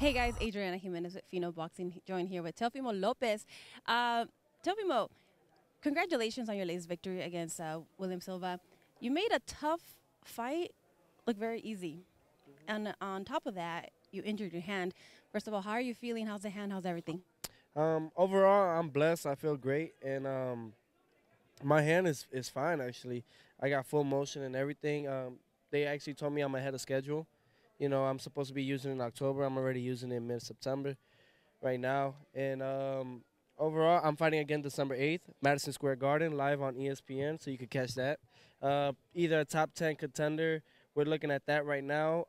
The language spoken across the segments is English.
Hey guys, Adriana Jimenez with Fino Boxing, joined here with Teofimo Lopez. Teofimo, congratulations on your latest victory against William Silva. You made a tough fight look very easy. And on top of that, you injured your hand. First of all, how are you feeling? How's the hand? How's everything? Overall, I'm blessed. I feel great, and my hand is fine actually. I got full motion and everything. They actually told me I'm ahead of schedule. You know, I'm supposed to be using it in October. I'm already using it in mid-September right now. And overall, I'm fighting again December 8th, Madison Square Garden, live on ESPN, so you could catch that. Either a top 10 contender. We're looking at that right now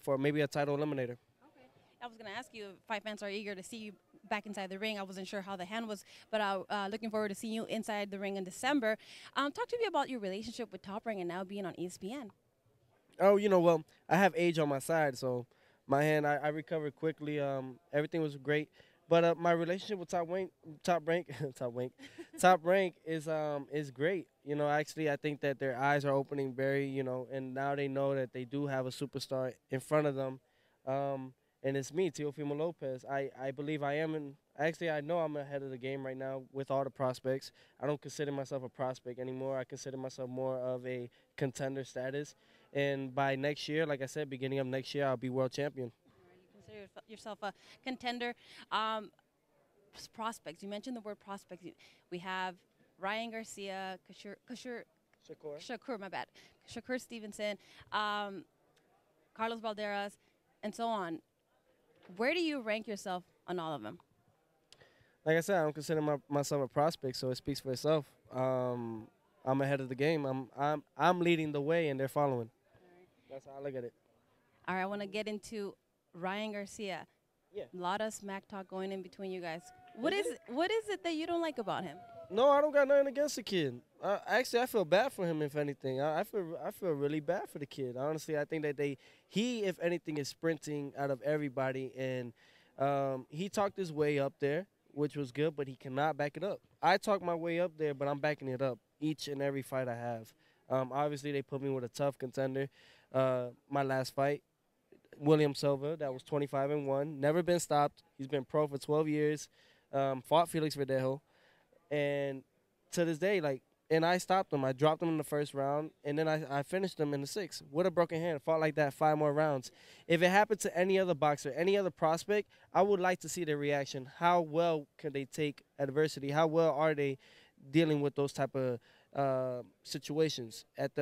for maybe a title eliminator. Okay. I was going to ask you if fight fans are eager to see you back inside the ring. I wasn't sure how the hand was, but looking forward to seeing you inside the ring in December. Talk to me about your relationship with Top Rank and now being on ESPN. Oh, well, I have age on my side, so my hand, I recovered quickly. Everything was great, but my relationship with Top Rank, Top Rank is great. You know, actually, I think that their eyes are opening very, and now they know that they do have a superstar in front of them, and it's me, Teofimo Lopez. I believe I am, and actually, I know I'm ahead of the game right now with all the prospects. I don't consider myself a prospect anymore. I consider myself more of a contender status. And by next year, like I said, beginning of next year, I'll be world champion. You consider yourself a contender. Prospects. You mentioned the word prospects. We have Ryan Garcia, Shakur, my bad, Shakur Stevenson, Karlos Balderas, and so on. Where do you rank yourself on all of them? Like I said, I don't consider myself a prospect, so it speaks for itself. I'm ahead of the game. I'm leading the way, and they're following. That's how I look at it. All right, I want to get into Ryan Garcia. Yeah. A lot of smack talk going in between you guys. What is it that you don't like about him? No, I don't got nothing against the kid. Actually, I feel bad for him. If anything, I feel really bad for the kid. Honestly, I think that he, if anything, is sprinting out of everybody, and he talked his way up there, which was good, but he cannot back it up. I talked my way up there, but I'm backing it up each and every fight I have. Obviously, they put me with a tough contender. My last fight, William Silva, that was 25-1, never been stopped. He's been pro for 12 years. Fought Felix Verdejo, and to this day, and I stopped him. I dropped him in the first round, and then I finished him in the sixth with a broken hand. Fought like that 5 more rounds. If it happened to any other boxer, any other prospect, I would like to see their reaction. How well can they take adversity? How well are they dealing with those type of situations at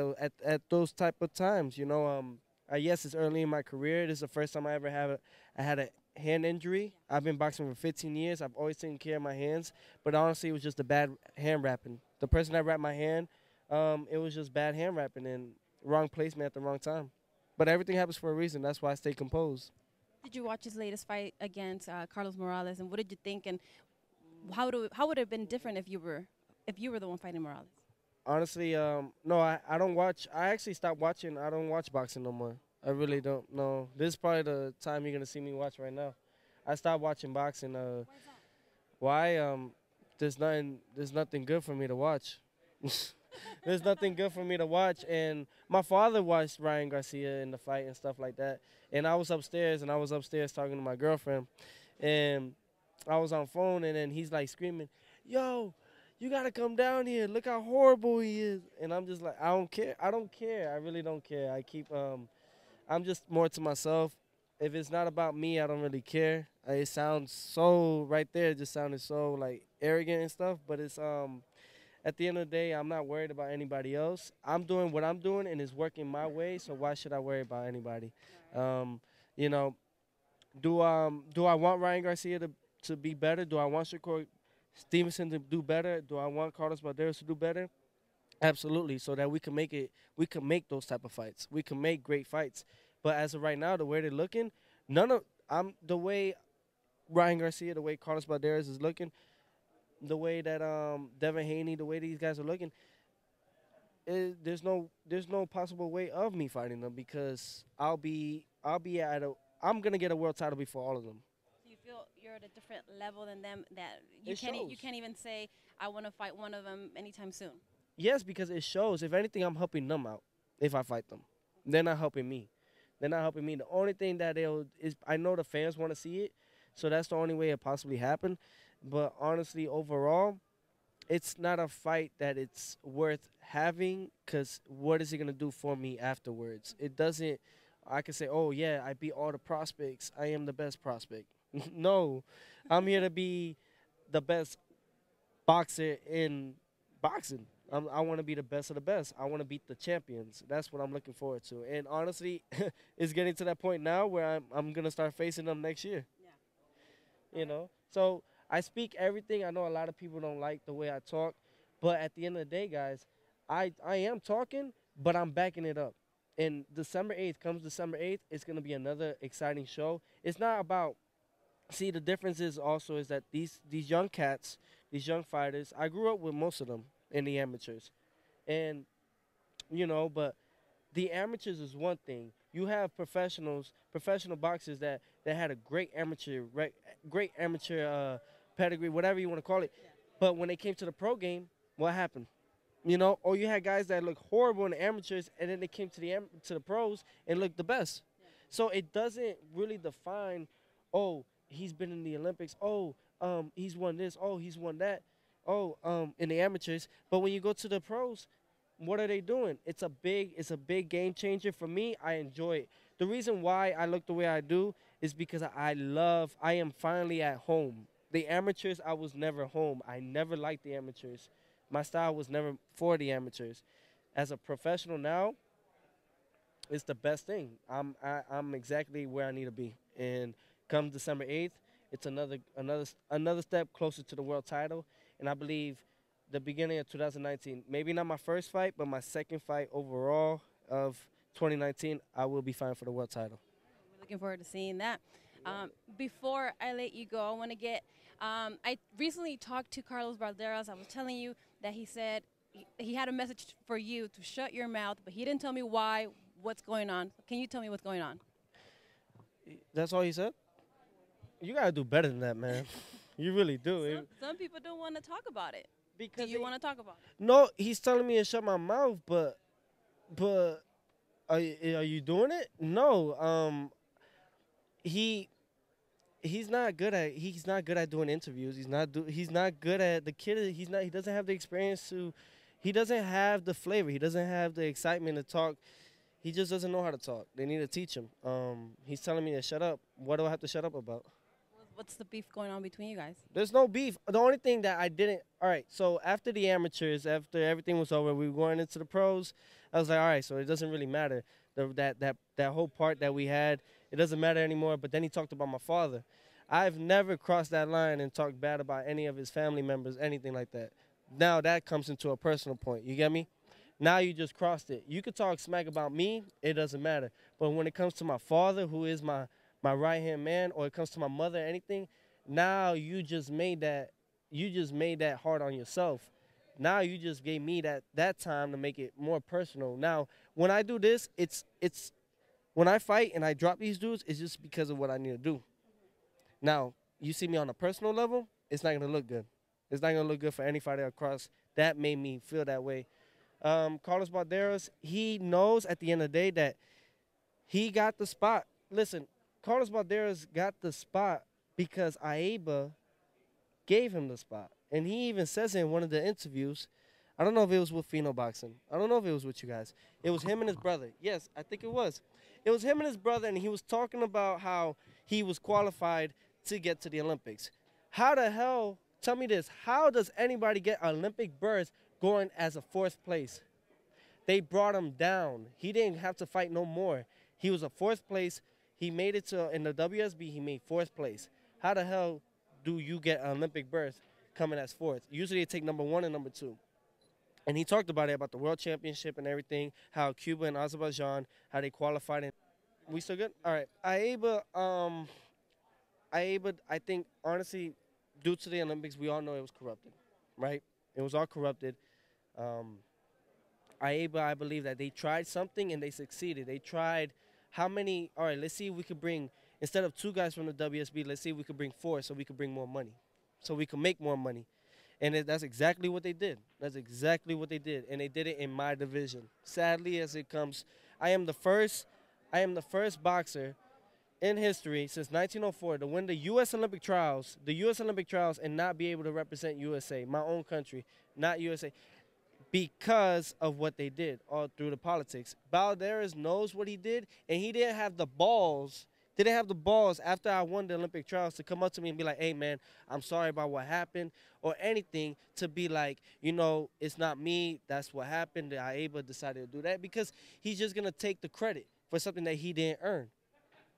those type of times? Yes, it's early in my career. This is the first time I ever had a hand injury. I've been boxing for 15 years. I've always taken care of my hands, but honestly, it was just a bad hand wrapping. The person that wrapped my hand, it was just bad hand wrapping and wrong placement at the wrong time. But everything happens for a reason. That's why I stay composed. Did you watch his latest fight against Carlos Morales, and what did you think? And how would it have been different if you were the one fighting Morales? Honestly, no, I don't watch. I actually stopped watching. I don't watch boxing no more. I really don't know. This is probably the time you're gonna see me watch right now. I stopped watching boxing. Why? There's nothing good for me to watch. There's nothing good for me to watch. And my father watched Ryan Garcia in the fight and stuff like that. And I was upstairs talking to my girlfriend, and I was on phone, and then he's like screaming, "Yo, you gotta come down here. Look how horrible he is." And I'm just like, I don't care. I don't care. I really don't care. I'm just more to myself. If it's not about me, I don't really care. It sounds so right there. It just sounded so like arrogant and stuff. But it's at the end of the day, I'm not worried about anybody else. I'm doing what I'm doing, and it's working my way. So why should I worry about anybody? You know, do I want Ryan Garcia to be better? Do I want Shakur Stevenson to do better? Do I want Carlos Balderas to do better? Absolutely, so that we can make those type of fights. We can make great fights. But as of right now, the way they're looking, the way Ryan Garcia, the way Carlos Balderas is looking, the way that Devin Haney, the way these guys are looking, there's no possible way of me fighting them because I'm gonna get a world title before all of them. So you feel you're at a different level than them, that It shows. you can't even say I want to fight one of them anytime soon. Yes, because it shows. If anything, I'm helping them out if I fight them. They're not helping me. They're not helping me. The only thing that I know the fans want to see it, so that's the only way it possibly happened. But honestly, overall, it's not a fight that it's worth having, because what is it going to do for me afterwards? It doesn't. I can say, oh, yeah, I beat all the prospects. I am the best prospect. No, I'm here to be the best boxer in boxing. I want to be the best of the best. I want to beat the champions. That's what I'm looking forward to. And honestly, it's getting to that point now where I'm going to start facing them next year. Yeah. You know? So I speak everything. I know a lot of people don't like the way I talk. But at the end of the day, guys, I am talking, but I'm backing it up. And December 8th, comes December 8th, it's going to be another exciting show. It's not about – see, the difference is also is that these young cats, these young fighters, I grew up with most of them in the amateurs. And, you know, but the amateurs is one thing. You have professional boxers that had a great amateur pedigree, whatever you want to call it. Yeah. But when they came to the pro game, what happened? You know, or you had guys that looked horrible in the amateurs, and then they came to the pros and looked the best. Yeah. So it doesn't really define, oh, he's been in the Olympics. Oh, he's won this. Oh, he's won that. Oh, in the amateurs. But when you go to the pros, what are they doing? It's a big game changer for me. I enjoy it. The reason why I look the way I do is because I am finally at home. The amateurs, I was never home. I never liked the amateurs. My style was never for the amateurs. As a professional now, it's the best thing. I'm exactly where I need to be. And come December 8th, it's another step closer to the world title. And I believe the beginning of 2019, maybe not my first fight, but my second fight overall of 2019, I will be fighting for the world title. We're looking forward to seeing that. Before I let you go, I want to get I recently talked to Karlos Balderas. I was telling you that he said he had a message for you to shut your mouth, but he didn't tell me why, what's going on. Can you tell me what's going on? That's all he said? You got to do better than that, man. You really do. Some people don't want to talk about it. Because do you want to talk about it? No, he's telling me to shut my mouth, but are you doing it? No. He's not good at doing interviews. He's not good at he doesn't have the experience he doesn't have the flavor. He doesn't have the excitement to talk. He just doesn't know how to talk. They need to teach him. He's telling me to shut up. What do I have to shut up about? What's the beef going on between you guys? There's no beef. The only thing that I didn't – all right, so after the amateurs, after everything was over, we were going into the pros. I was like, all right, so it doesn't really matter. That whole part that we had, it doesn't matter anymore. But then he talked about my father. I've never crossed that line and talked bad about any of his family members, anything like that. Now that comes into a personal point. You get me? Now you just crossed it. You could talk smack about me. It doesn't matter. But when it comes to my father, who is my right-hand man, or it comes to my mother, anything, now you just made that hard on yourself. Now you just gave me that time to make it more personal. Now, when I do this, it's when I fight and I drop these dudes, it's just because of what I need to do. Now, you see me on a personal level, it's not going to look good. It's not going to look good for any fighter across. That made me feel that way. Karlos Balderas, he knows at the end of the day that he got the spot. Listen, Karlos Balderas got the spot because Aiba gave him the spot. And he even says in one of the interviews, I don't know if it was with Pheno Boxing. I don't know if it was with you guys. It was him and his brother. Yes, I think it was. It was him and his brother, and he was talking about how he was qualified to get to the Olympics. How the hell, tell me this, how does anybody get Olympic berth going as a fourth place? They brought him down. He didn't have to fight no more. He was a fourth place. He made it to, in the WSB, he made fourth place. How the hell do you get an Olympic berth coming as fourth? Usually they take number 1 and number 2. And he talked about it, about the world championship and everything, how Cuba and Azerbaijan, how they qualified. And we still good? All right. Aiba, I think, honestly, due to the Olympics, we all know it was corrupted, right? It was all corrupted. Aiba, I believe that they tried something and they succeeded. They tried how many, all right, let's see if we could bring, instead of 2 guys from the WSB, let's see if we could bring 4 so we could bring more money, so we could make more money. And that's exactly what they did. That's exactly what they did. And they did it in my division. Sadly, as it comes, I am the first I am the first boxer in history since 1904 to win the U.S. Olympic trials, and not be able to represent USA, my own country, not USA, because of what they did all through the politics. Balderas knows what he did, and he didn't have the balls. Didn't have the balls after I won the Olympic trials to come up to me and be like, hey, man, I'm sorry about what happened or anything, to be like, you know, it's not me. That's what happened. Aba decided to do that because he's just going to take the credit for something that he didn't earn.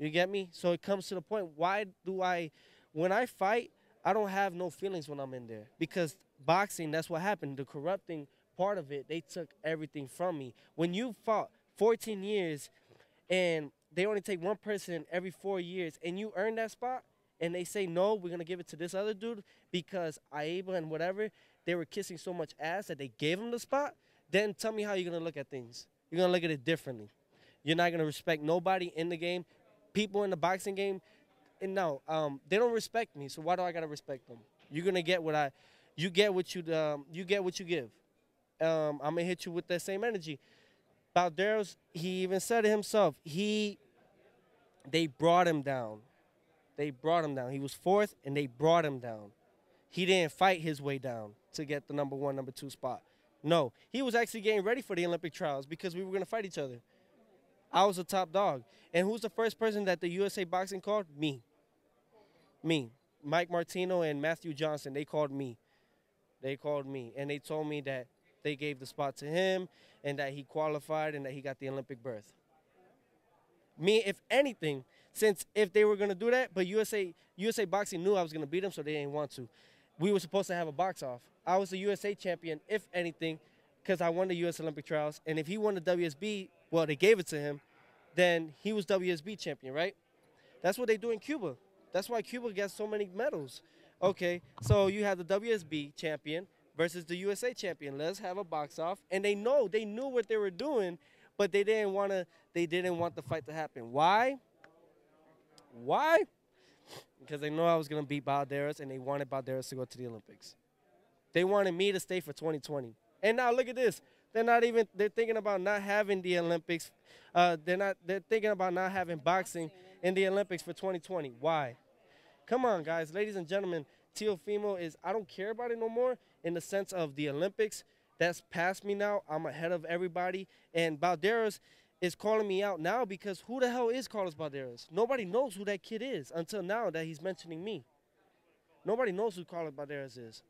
You get me? So it comes to the point, when I fight, I don't have no feelings when I'm in there. Because boxing, that's what happened. The corrupting part of it, they took everything from me. When you fought 14 years and they only take one person every 4 years and you earn that spot and they say, no, we're going to give it to this other dude because Aba and whatever, they were kissing so much ass that they gave him the spot, then tell me how you're going to look at things. You're going to look at it differently. You're not going to respect nobody in the game. People in the boxing game, and no, they don't respect me. So why do I gotta respect them? You're gonna get what you get what you give. I'm gonna hit you with that same energy. Balderas, he even said it himself. They brought him down. They brought him down. He was fourth, and they brought him down. He didn't fight his way down to get the number 1, number 2 spot. No, he was actually getting ready for the Olympic trials because we were gonna fight each other. I was a top dog. And who's the first person that the USA Boxing called? Me. Me. Mike Martino and Matthew Johnson, they called me. They called me. And they told me that they gave the spot to him and that he qualified and that he got the Olympic berth. Me, if anything, since if they were going to do that, but USA Boxing knew I was going to beat them, so they didn't want to. We were supposed to have a box-off. I was the USA champion, if anything, because I won the U.S. Olympic trials. And if he won the WSB, well, they gave it to him, then he was WSB champion, right? That's what they do in Cuba. That's why Cuba gets so many medals. Okay, so you have the WSB champion versus the USA champion. Let's have a box-off. And they knew what they were doing, but they didn't want the fight to happen. Why? Why? Because they know I was going to beat Balderas, and they wanted Balderas to go to the Olympics. They wanted me to stay for 2020. And now look at this. They're thinking about not having the Olympics. They're thinking about not having boxing in the Olympics for 2020. Why? Come on, guys. Ladies and gentlemen, Teofimo I don't care about it no more in the sense of the Olympics. That's past me now. I'm ahead of everybody. And Balderas is calling me out now because who the hell is Karlos Balderas? Nobody knows who that kid is until now that he's mentioning me. Nobody knows who Karlos Balderas is.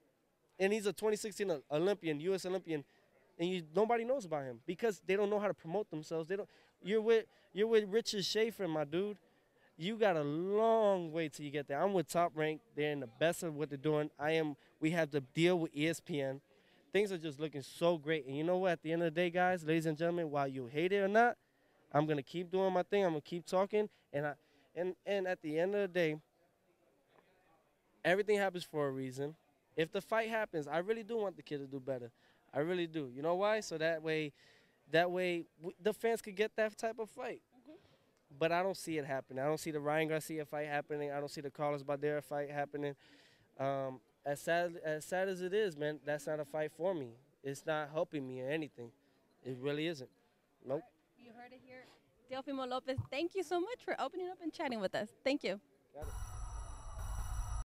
And he's a 2016 Olympian, U.S. Olympian, and nobody knows about him because they don't know how to promote themselves. You're with Richard Schaefer, my dude. You got a long way till you get there. I'm with Top Rank. They're in the best of what they're doing. We have the deal with ESPN. Things are just looking so great. And you know what? At the end of the day, guys, ladies and gentlemen, while you hate it or not, I'm gonna keep doing my thing. I'm gonna keep talking. And at the end of the day, everything happens for a reason. If the fight happens, I really do want the kid to do better. I really do. You know why? So that way the fans could get that type of fight. But I don't see it happening. I don't see the Ryan Garcia fight happening. I don't see the Karlos Balderas fight happening. As sad as it is, man, that's not a fight for me. It's not helping me or anything. It really isn't. Nope. You heard it here. Teofimo Lopez, thank you so much for opening up and chatting with us. Thank you. Got it.